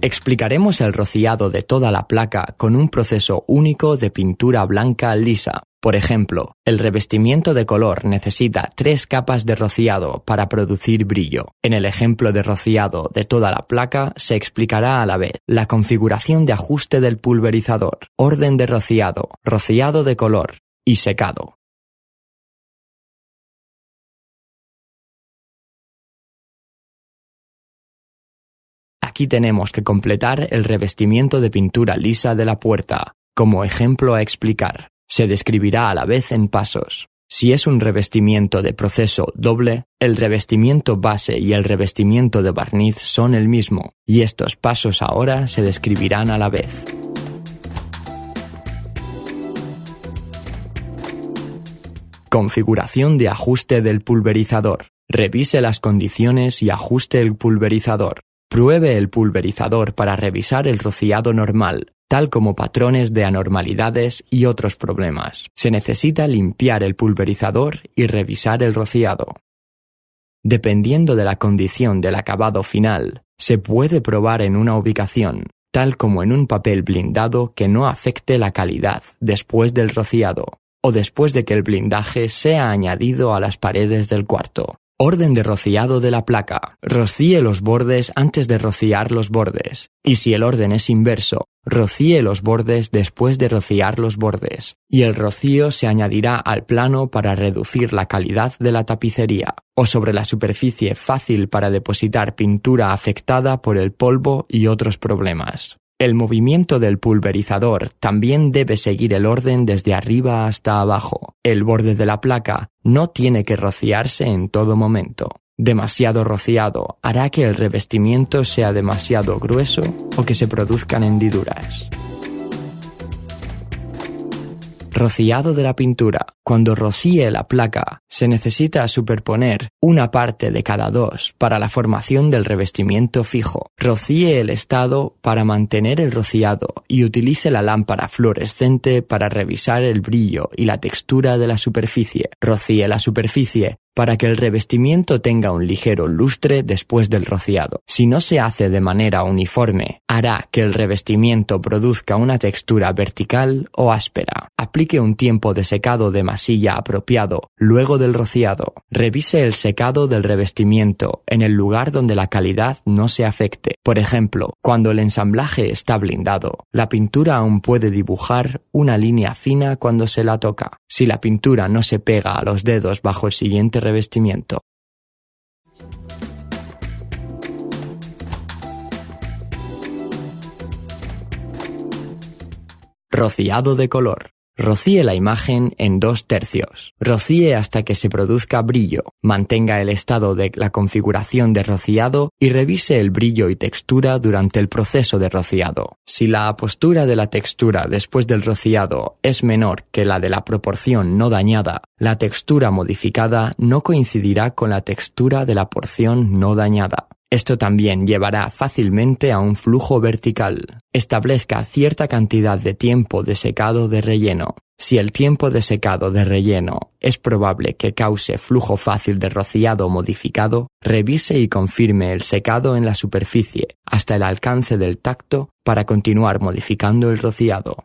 Explicaremos el rociado de toda la placa con un proceso único de pintura blanca lisa. Por ejemplo, el revestimiento de color necesita 3 capas de rociado para producir brillo. En el ejemplo de rociado de toda la placa se explicará a la vez la configuración de ajuste del pulverizador, orden de rociado, rociado de color y secado. Aquí tenemos que completar el revestimiento de pintura lisa de la puerta, como ejemplo a explicar. Se describirá a la vez en pasos. Si es un revestimiento de proceso doble, el revestimiento base y el revestimiento de barniz son el mismo, y estos pasos ahora se describirán a la vez. Configuración de ajuste del pulverizador. Revise las condiciones y ajuste el pulverizador. Pruebe el pulverizador para revisar el rociado normal, tal como patrones de anormalidades y otros problemas. Se necesita limpiar el pulverizador y revisar el rociado. Dependiendo de la condición del acabado final, se puede probar en una ubicación, tal como en un papel blindado que no afecte la calidad después del rociado, o después de que el blindaje sea añadido a las paredes del cuarto. Orden de rociado de la placa. Rocíe los bordes antes de rociar los bordes. Y si el orden es inverso, rocíe los bordes después de rociar los bordes. Y el rocío se añadirá al plano para reducir la calidad de la tapicería, o sobre la superficie fácil para depositar pintura afectada por el polvo y otros problemas. El movimiento del pulverizador también debe seguir el orden desde arriba hasta abajo. El borde de la placa no tiene que rociarse en todo momento. Demasiado rociado hará que el revestimiento sea demasiado grueso o que se produzcan hendiduras. Rociado de la pintura. Cuando rocíe la placa, se necesita superponer una parte de cada dos para la formación del revestimiento fijo. Rocíe el estado para mantener el rociado y utilice la lámpara fluorescente para revisar el brillo y la textura de la superficie. Rocíe la superficie para que el revestimiento tenga un ligero lustre después del rociado. Si no se hace de manera uniforme, hará que el revestimiento produzca una textura vertical o áspera. Aplique un tiempo de secado de masilla apropiado luego del rociado. Revise el secado del revestimiento en el lugar donde la calidad no se afecte. Por ejemplo, cuando el ensamblaje está blindado, la pintura aún puede dibujar una línea fina cuando se la toca. Si la pintura no se pega a los dedos bajo el siguiente revestimiento. Rociado de color. Rocíe la imagen en 2/3. Rocíe hasta que se produzca brillo. Mantenga el estado de la configuración de rociado y revise el brillo y textura durante el proceso de rociado. Si la apostura de la textura después del rociado es menor que la de la proporción no dañada, la textura modificada no coincidirá con la textura de la porción no dañada. Esto también llevará fácilmente a un flujo vertical. Establezca cierta cantidad de tiempo de secado de relleno. Si el tiempo de secado de relleno es probable que cause flujo fácil de rociado modificado, revise y confirme el secado en la superficie hasta el alcance del tacto para continuar modificando el rociado.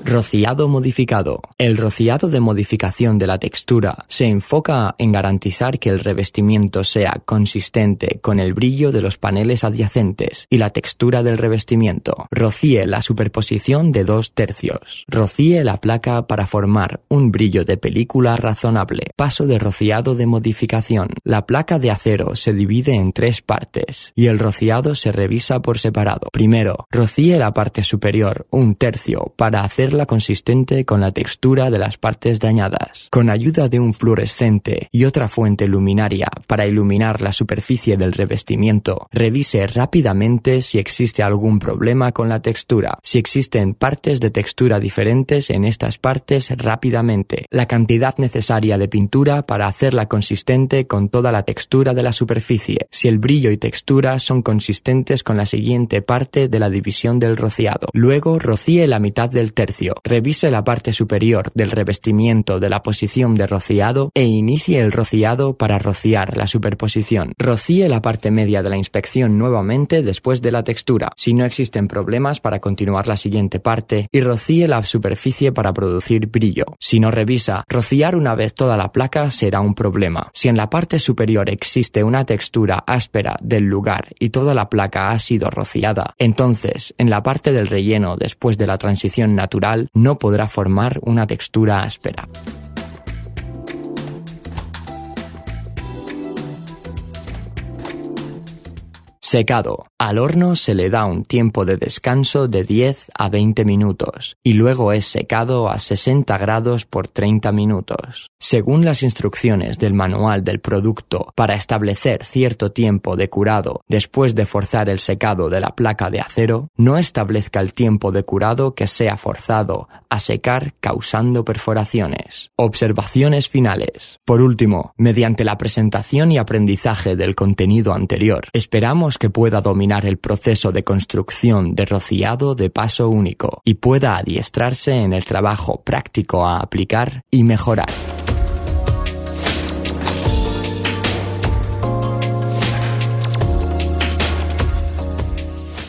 Rociado modificado. El rociado de modificación de la textura se enfoca en garantizar que el revestimiento sea consistente con el brillo de los paneles adyacentes y la textura del revestimiento. Rocíe la superposición de 2/3. Rocíe la placa para formar un brillo de película razonable. Paso de rociado de modificación. La placa de acero se divide en 3 partes y el rociado se revisa por separado. Primero, rocíe la parte superior 1/3 para hacerla consistente con la textura de las partes dañadas. Con ayuda de un fluorescente y otra fuente luminaria para iluminar la superficie del revestimiento, revise rápidamente si existe algún problema con la textura. Si existen partes de textura diferentes en estas partes, rápidamente. La cantidad necesaria de pintura para hacerla consistente con toda la textura de la superficie. Si el brillo y textura son consistentes con la siguiente parte de la división del rociado. Luego, rocíe la mitad del tercio. inicio. Revise la parte superior del revestimiento de la posición de rociado e inicie el rociado para rociar la superposición. Rocíe la parte media de la inspección nuevamente después de la textura, si no existen problemas para continuar la siguiente parte, y rocíe la superficie para producir brillo. Si no revisa, rociar una vez toda la placa será un problema. Si en la parte superior existe una textura áspera del lugar y toda la placa ha sido rociada, entonces en la parte del relleno después de la transición natural no podrá formar una textura áspera. Secado. Al horno se le da un tiempo de descanso de 10 a 20 minutos y luego es secado a 60 grados por 30 minutos. Según las instrucciones del manual del producto, para establecer cierto tiempo de curado después de forzar el secado de la placa de acero, no establezca el tiempo de curado que sea forzado a secar causando perforaciones. Observaciones finales. Por último, mediante la presentación y aprendizaje del contenido anterior, esperamos que pueda dominar el proceso de construcción de rociado de paso único y pueda adiestrarse en el trabajo práctico a aplicar y mejorar.